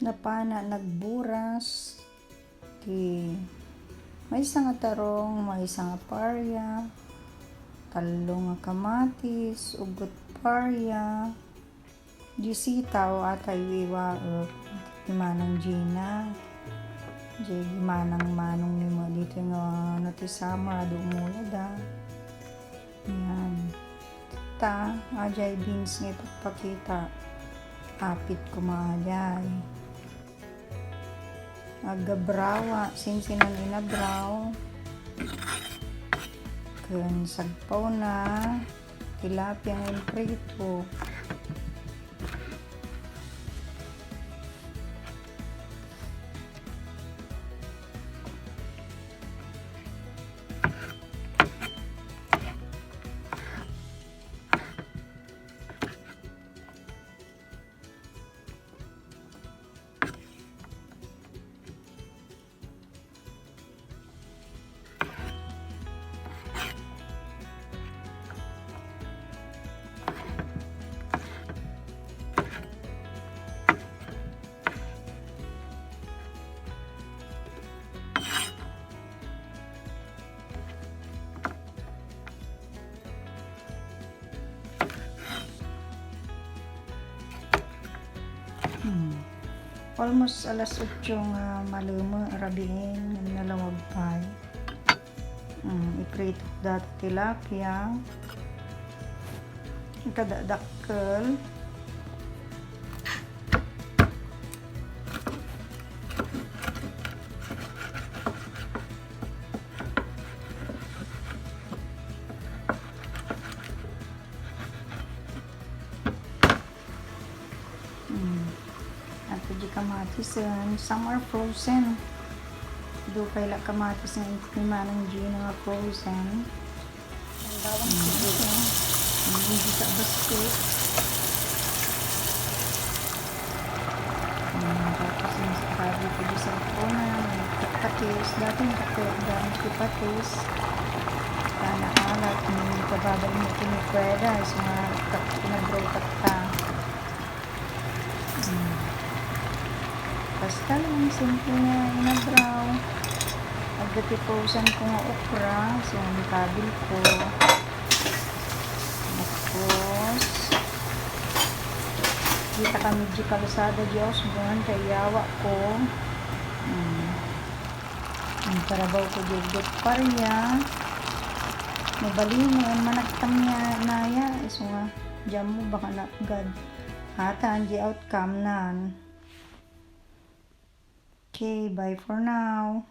napana nagburas ti may isa nga tarong, may isa nga parya, talo nga kamatis, ugot parya, di sitaw atay wiwa imanang Gina. Di imanang manong ni mo dito nga natisama dumula da. Yan. Ta, ajay beans nga ipagpakita. Apit kumayay. Agabrawa, sinsinan inabraw. Kun sagpaw na, tilapia ng prito. Almost alas 8 nga maluma rabiin nalawag pay. Iprito dati tilapia. Kadadakkel. At di kamatis some are frozen. Do kay la kamatis nga imanang Gina nga frozen. Ang bawang siguro. Hindi sa basket. Tapos yung sabi ko di sa kona, patis, dati yung patis. Kana alat, hindi kababal mo kinikweda, so nga pinag-grow ka. Basta lang, simple nga inabraw. Agdatiposan ko nga okra, so nikabil ko. Tapos, kita kami di kalusada Diyos, buwan kay yawa ko. Ang tarabaw ko di parya. Mabalingon, managtam niya naya. So nga, dyan mo baka na agad. Hata, di outcome nan. Okay, bye for now.